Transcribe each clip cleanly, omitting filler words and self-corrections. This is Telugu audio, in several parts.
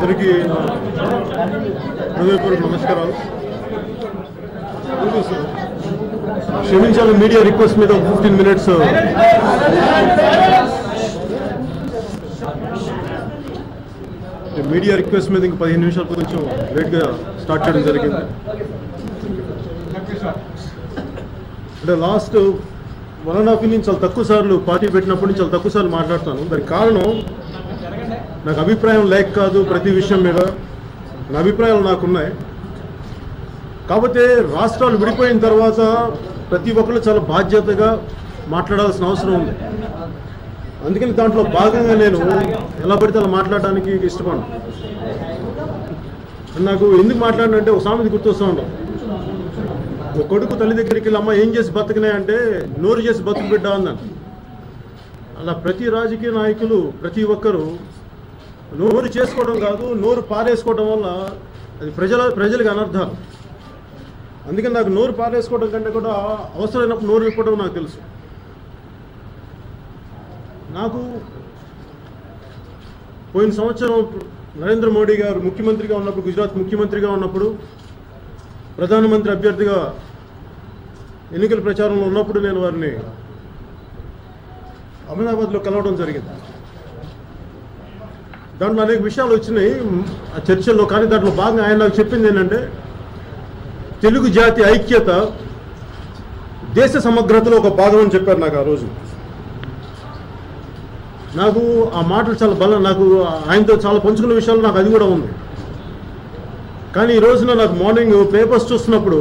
అందరికీ హృదయపూర్వక నమస్కారాలు. క్షమించాలి, మీడియా రిక్వెస్ట్ మీద 15 minutes మీడియా రిక్వెస్ట్ మీద ఇంక 15 నిమిషాలు కొంచెం లేట్గా స్టార్ట్ చేయడం జరిగింది. అంటే లాస్ట్ 1.5 years నుంచి చాలా తక్కువ సార్లు పార్టీ పెట్టినప్పటి నుంచి చాలా తక్కువ సార్లు మాట్లాడతాను. దానికి కారణం నాకు అభిప్రాయం లేక కాదు, ప్రతి విషయం మీద నా అభిప్రాయాలు నాకున్నాయి. కాకపోతే రాష్ట్రాలు విడిపోయిన తర్వాత ప్రతి ఒక్కరు చాలా బాధ్యతగా మాట్లాడాల్సిన అవసరం ఉంది. అందుకని దాంట్లో భాగంగా నేను ఎలా పడితే అలా మాట్లాడడానికి ఇష్టపడను. నాకు ఎందుకు మాట్లాడినంటే ఒక సామెత గుర్తొస్తూ ఉంటాం. ఒక కొడుకు తల్లి దగ్గరికి వెళ్ళి అమ్మ ఏం చేసి బతుకునే అంటే నోరు చేసి బతుకు బిడ్డ అన్నాను. అలా ప్రతి రాజకీయ నాయకులు ప్రతి ఒక్కరూ నోరు చేసుకోవడం కాదు, నోరు పారేసుకోవడం వల్ల అది ప్రజలకు అనర్థాలు. అందుకని నాకు నోరు పారేసుకోవడం కంటే కూడా అవసరమైనప్పుడు నోరు విప్పడం నాకు తెలుసు. నాకు పోయిన సంవత్సరం నరేంద్ర మోడీ గారు ముఖ్యమంత్రిగా ఉన్నప్పుడు, గుజరాత్ ముఖ్యమంత్రిగా ఉన్నప్పుడు, ప్రధానమంత్రి అభ్యర్థిగా ఎన్నికల ప్రచారంలో ఉన్నప్పుడు నేను వారిని అహ్మదాబాద్లో కలవడం జరిగింది. దాంట్లో అనేక విషయాలు వచ్చినాయి ఆ చర్చల్లో. కానీ దాంట్లో భాగంగా ఆయన నాకు చెప్పింది ఏంటంటే తెలుగు జాతి ఐక్యత దేశ సమగ్రతలో ఒక భాగం అని చెప్పారు నాకు ఆ రోజు. నాకు ఆ మాటలు చాలా బలం, నాకు ఆయనతో చాలా పంచుకున్న విషయాలు నాకు అది కూడా ఉంది. కానీ ఈ రోజున నాకు మార్నింగ్ పేపర్స్ చూస్తున్నప్పుడు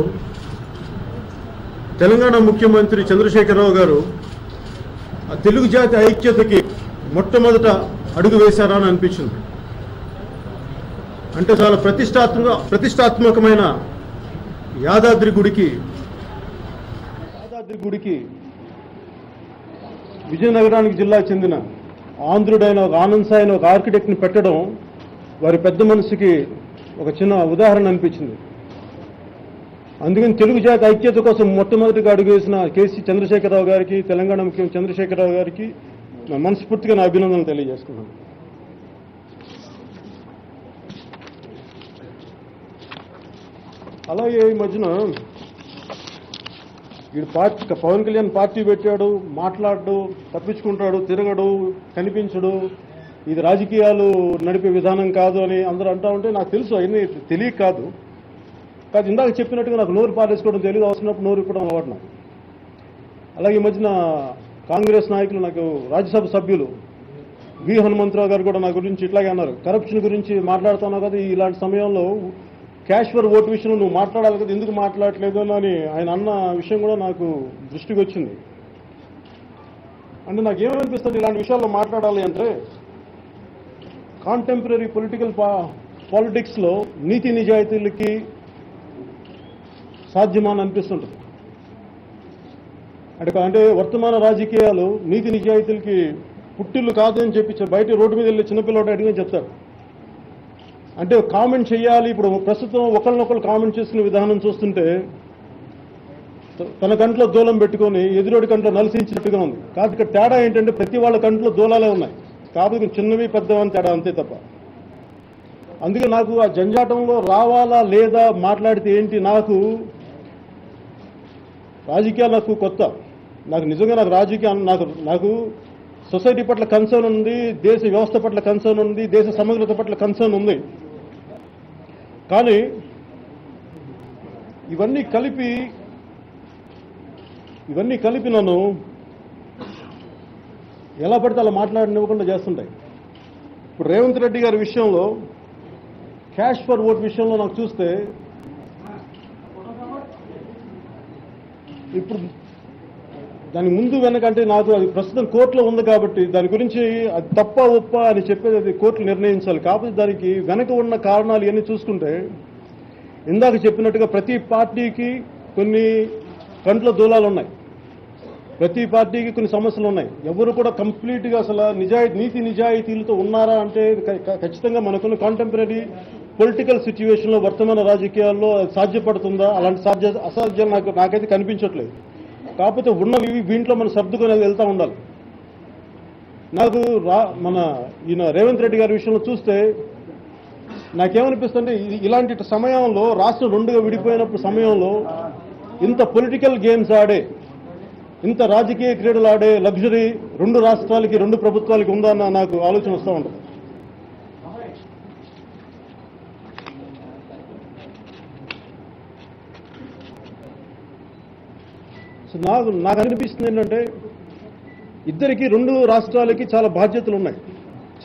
తెలంగాణ ముఖ్యమంత్రి చంద్రశేఖరరావు గారు ఆ తెలుగు జాతి ఐక్యతకి మొట్టమొదట అడుగు వేశారా అని అనిపించింది. అంటే చాలా ప్రతిష్టాత్మకమైన యాదాద్రి గుడికి విజయనగరానికి జిల్లా చెందిన ఆంధ్రుడైన ఒక ఆనంద్ సాయి ఒక ఆర్కిటెక్ట్ని పెట్టడం వారి పెద్ద మనసుకి ఒక చిన్న ఉదాహరణ అనిపించింది. అందుకని తెలుగు జాతి ఐక్యత కోసం మొట్టమొదటిగా అడుగు వేసిన కేసీ చంద్రశేఖరరావు గారికి, తెలంగాణ ముఖ్యమంత్రి చంద్రశేఖరరావు గారికి మనస్ఫూర్తిగా నా అభినందనలు తెలియజేసుకున్నాను. అలాగే ఈ మధ్యన వీడు పవన్ కళ్యాణ్ పార్టీ పెట్టాడు, మాట్లాడు, తప్పించుకుంటాడు, తిరగడు, కనిపించడు, ఇది రాజకీయాలు నడిపే విధానం కాదు అని అందరూ అంటూ ఉంటే నాకు తెలుసు, అవన్నీ తెలియక కాదు. కాదు ఇందాక చెప్పినట్టుగా నాకు నోరు పారేసుకోవడం తెలియదు, అవసరమైనప్పుడు నోరు ఇప్పడం అలవాటు నాకు. అలాగే ఈ మధ్యన కాంగ్రెస్ నాయకులు, నాకు రాజ్యసభ సభ్యులు వి హనుమంతరావు గారు కూడా నా గురించి ఇట్లాగే అన్నారు, కరప్షన్ గురించి మాట్లాడుతున్నావు కదా, ఇలాంటి సమయంలో క్యాష్ ఫర్ ఓటు విషయంలో నువ్వు మాట్లాడాలి కదా, ఎందుకు మాట్లాడలేదు అని ఆయన అన్న విషయం కూడా నాకు దృష్టికి వచ్చింది. అంటే నాకు ఏమనిపిస్తుంది, ఇలాంటి విషయాల్లో మాట్లాడాలి అంటే కాంటెంపరీ పాలిటిక్స్లో నీతి నిజాయితీలకి సాధ్యమని అనిపిస్తుంటుంది. అంటే వర్తమాన రాజకీయాలు నీతి నిజాయితీలకి పుట్టిల్లు కాదు అని చెప్పి బయట రోడ్డు మీద వెళ్ళి చిన్నపిల్లడు అడిగి చెప్తారు. అంటే కామెంట్ చేయాలి. ఇప్పుడు ప్రస్తుతం ఒకరినొకరు కామెంట్ చేసుకునే విధానం చూస్తుంటే తన కంట్లో దూలం పెట్టుకొని ఎదురోడి కంట్లో నలిసించినట్టుగా ఉంది. కాదు ఇక్కడ తేడా ఏంటంటే ప్రతి వాళ్ళ కంట్లో దూలాలే ఉన్నాయి, కాబట్టి చిన్నవి పెద్దవని తేడా అంతే తప్ప. అందుకే నాకు ఆ జంజాటంలో రావాలా లేదా మాట్లాడితే ఏంటి, నాకు రాజకీయాలు నాకు కొత్త, నాకు నిజంగా నాకు రాజకీయం నాకు సొసైటీ పట్ల కన్సర్న్ ఉంది, దేశ వ్యవస్థ పట్ల కన్సర్న్ ఉంది, దేశ సమగ్రత పట్ల కన్సర్న్ ఉంది. కానీ ఇవన్నీ కలిపి నన్ను ఎలా పడితే అలా మాట్లాడనివ్వకుండా చేస్తుంటాయి. ఇప్పుడు రేవంత్ రెడ్డి గారి విషయంలో క్యాష్ ఫర్ ఓట్ విషయంలో నాకు చూస్తే ఇప్పుడు దాని ముందు వెనకంటే నాకు అది ప్రస్తుతం కోర్టులో ఉంది కాబట్టి దాని గురించి అది తప్ప ఒప్ప అని చెప్పేది అది కోర్టులు నిర్ణయించాలి. కాకపోతే దానికి వెనక ఉన్న కారణాలు ఇవన్నీ చూసుకుంటే ఇందాక చెప్పినట్టుగా ప్రతి పార్టీకి కొన్ని కంట్లో దూలాలు ఉన్నాయి, ప్రతి పార్టీకి కొన్ని సమస్యలు ఉన్నాయి. ఎవరు కూడా కంప్లీట్గా అసలు నీతి నిజాయితీలతో ఉన్నారా అంటే ఖచ్చితంగా మనకున్న కాంటెంపరీ పొలిటికల్ సిచ్యువేషన్లో వర్తమాన రాజకీయాల్లో సాధ్యపడుతుందా, అలాంటి అసాధ్యాలు నాకైతే కనిపించట్లేదు. కాకపోతే ఉన్నవి వీంట్లో మనం సర్దుకొని వెళ్తూ ఉండాలి. నాకు మన ఈయన రేవంత్ రెడ్డి గారి విషయంలో చూస్తే నాకేమనిపిస్తుంది, ఇలాంటి సమయంలో రాష్ట్రం రెండుగా విడిపోయినప్పుడు సమయంలో ఇంత పొలిటికల్ గేమ్స్ ఆడే, ఇంత రాజకీయ క్రీడలు ఆడే లగ్జరీ రెండు రాష్ట్రాలకి, రెండు ప్రభుత్వాలకి ఉందన్న నాకు ఆలోచన వస్తూ ఉంటుంది. సో నాకు అనిపిస్తుంది ఏంటంటే, ఇద్దరికి, రెండు రాష్ట్రాలకి చాలా బాధ్యతలు ఉన్నాయి,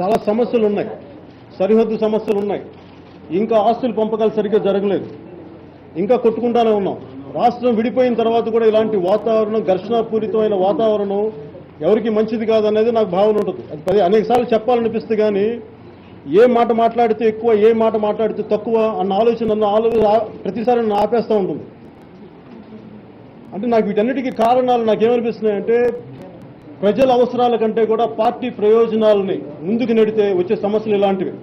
చాలా సమస్యలు ఉన్నాయి, సరిహద్దు సమస్యలు ఉన్నాయి, ఇంకా ఆస్తుల పంపకాలు సరిగ్గా జరగలేదు, ఇంకా కొట్టుకుంటానే ఉన్నాం. రాష్ట్రం విడిపోయిన తర్వాత కూడా ఇలాంటి వాతావరణం, ఘర్షణాపూరితమైన వాతావరణం ఎవరికి మంచిది కాదనేది నాకు భావన ఉంటుంది. అది అనేక సార్లు చెప్పాలనిపిస్తే కానీ ఏ మాట మాట్లాడితే ఎక్కువ, ఏ మాట మాట్లాడితే తక్కువ అన్న ఆలోచన ప్రతిసారి నన్ను ఆపేస్తూ ఉంటుంది. అంటే నాకు వీటన్నిటికీ కారణాలు నాకేమనిపిస్తున్నాయంటే, ప్రజల అవసరాల కంటే కూడా పార్టీ ప్రయోజనాలని ముందుకు నెడితే వచ్చే సమస్యలు ఇలాంటివి.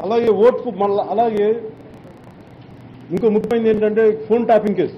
అలాగే ఓట్కు మళ్ళీ అలాగే ఇంకో ముఖ్యమైనది ఏంటంటే ఫోన్ ట్యాపింగ్ కేసు.